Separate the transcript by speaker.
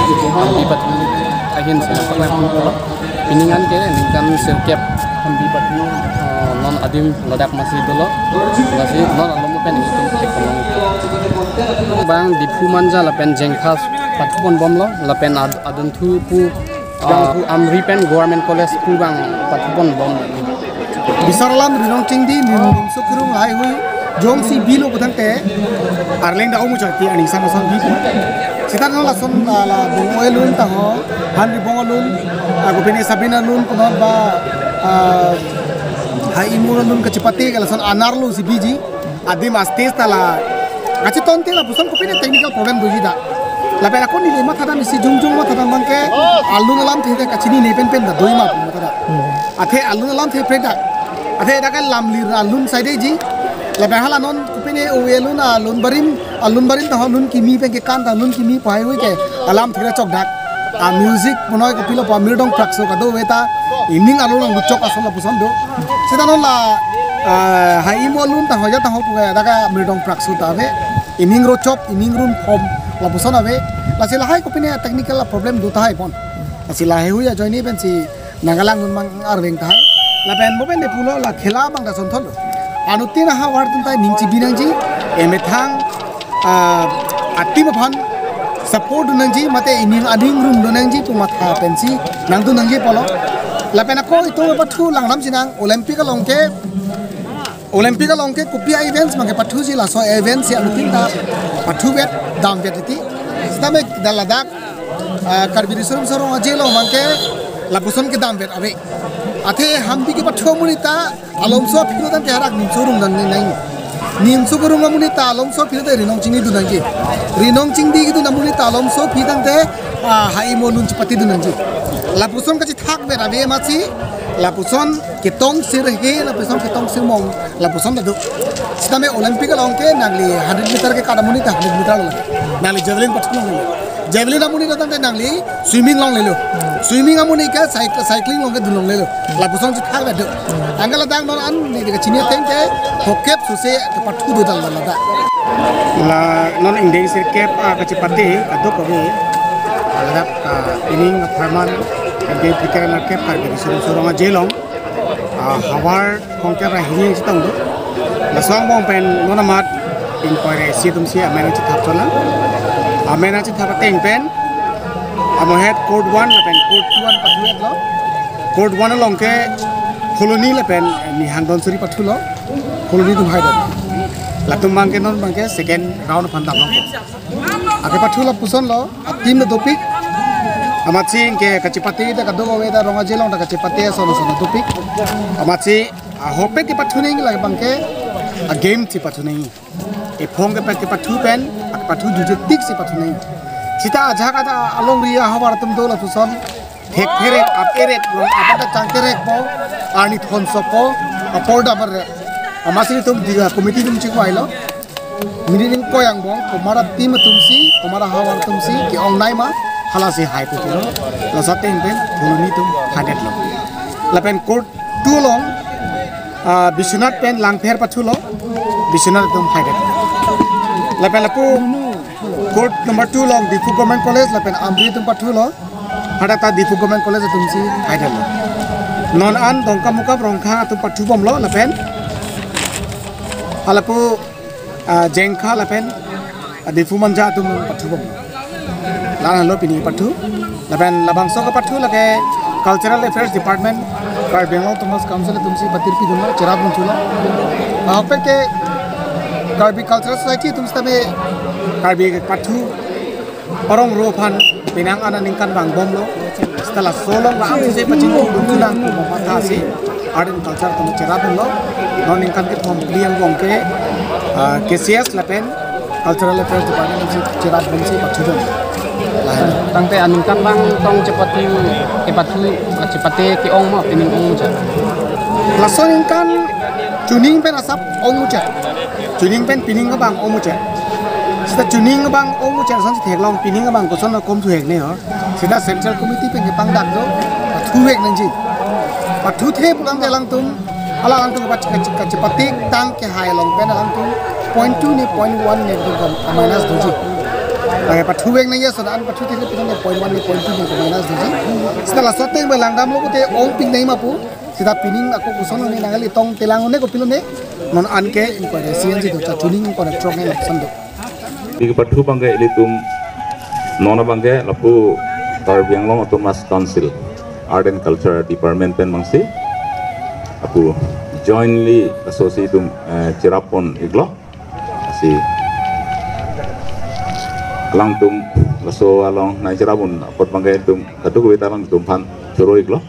Speaker 1: hambi batu ahin sila pakai pula piningan ke ningkan sirkep hambi batu non adim ledak masih dulu masih non alamu pen itu ekonomi bang di Pumanja lapen jengkhas patupon bom lo lapen adun tu pu amri pen government college pu bang patupon bom
Speaker 2: Bisarlam rinong tingdi nim sukurung hai hui jong si bilo putang te arleng da omu chati ani sang sang bi sitar no la son la bongoelun ta ho hanri bongolun aku pene sabina lun kono ba hai imurun kecipati kala son anarlu si biji adim astes tala kaci tonte la busan ko pene technical problem doji da la pena ko ni le mata da misi jungjung mata da mangke alun lam the te kachini ne pen pen da doi ma mata da athe alun lam the preda athe da kan lam lir alun side ji la pena hala non ko pene o elun alun barin ta alun kimi pen ke kan ta alun kimi pai hui ke alam thira chok dak a music monoi ko pilo pa mirdong prakso ka do weta ining alun chok asol la busan do sida non la hai imolun ta hoja ta ho puga da ka mirdong prakso ta ve ining ro chop ining run hom la busan ave la sila hai ko pene technical problem do ta hai pon la sila hai hui ya joini ben si nagalang nun mang arweng ta hai la ben mo ben de pulo la khela bang da son thol anu tina ha war tun tai ningchi binang ji emethang ati ma phan support nang ji mate ining ading room do nang ji tu matha pensi nang tu nang ji polo la pena ko itu pathu langnam sinang olympic longke kupia events mangke pathu ji la so events ya lutin ta pathu bet dam bet ti stame daladak karbi risum sorong ajelo mangke la puson ke dam bet ave athe hambi ke pathu munita alomso phiru dan teharak nim sorum dan nai nim so gurung munita alomso phiru de rinong chingni du nang ji rinong chingdi gi du namunita alomso phidang te hai monun chpati du nang ji la puson ka chi thak bet ave machi la puson kitong sir he la puson kitong sir mong la puson da du stame olympic longke nagli 100 meter ke kada munita 100 meter lo nagli javelin pathu javelin amuni da tante nagli swimming long lelo swimming amuni ka cycling long ke dulong lelo la puson chi thak bet angala dang non an ni de chinia tente hokep suse ke pathu du dal da la non indei sir kep ka chipati adu ko be alap ining farman ke pikiran ke par ke suruh jelong hawar kongke rahini sitang do la song bong pen nona mat inquiry si tum si amena chi thap chola amena chi thap teng pen amohet code 1 la pen code 1 patuet lo code 1 long ke koloni la pen ni handon suri patulo koloni tum haida la tum mangke non mangke second round phandam lo ake patula puson lo team na dopik amacing ke kacipati da kadogo weda ronga jelong da kacipati sono topik amaci hope ke pathuning la bangke a game ti pathuning e phong ke pathu pen pathu juje tik si pathuning sita ajaga da along ria hawar tum do la puson thek there aperet long apata changtere po ani thon sopo aporda bar amasi tum diga committee tum chi kwailo mirin ko yang bong komara team tum si komara hawar tum si ki ong nai ma hala si hai pu lo la saten pen thuluni tum hadet lo la pen court 2 long bisunat pen langpher pathu lo bisunat tum hadet la pen lapu court number 2 long difu government college la pen amri tum pathu lo hada ta difu government college tum si hadet lo non an dongka muka rongkha tum pathu bom lo la pen alapu jengkha la pen difu manja tum pathu bom lan lo pini pathu laban labang so ka pathu lage cultural affairs department kar bengal thomas council tumsi batir pi dunna cherab munthula ape ke karbi cultural society tumsta me karbi pathu parong ro phan pinang ana ningkan bang bom lo stala solong ba se pachin duntulang ko mapatha se art and culture tum cherab lo non ningkan ke thom kliang bong ke KCS lapen cultural affairs department tumsi cherab tumsi pathu
Speaker 1: tangte aningkan bang tong cepati ke pathu cepate ke ong ma pining ong cha
Speaker 2: lason ingkan tuning pen asap ong cha tuning pen pining ka bang ong cha sita tuning ka bang ong cha son thek long pining ka bang ko son kom thu hek ne ho sita central committee pen ke pang dak do thu hek nang ji pathu the pulang de lang tum ala lang tum ka cepati tang ke hai long pen lang tum point 2 ne point 1 ne ko minus do ji patu weng nanya sodan patu tiga pinang yang poin 1 ni poin 2 ni kemana sih? Setelah soteng berlangdam lo kute ong ping nai mapu, sida pining aku kusono ni nangali tong telangon ni ko pilon ni non anke ko de sian si to tuning ko de trong ni sando.
Speaker 3: Di patu bangke ilitum nona bangke lapu tarbiang long Thomas Council Art and Culture Department pen mangsi aku jointly associatum Cirapon iglo si alang tum laso along na Cirapon pot bangke tum katu ko italang tum pan choro iglo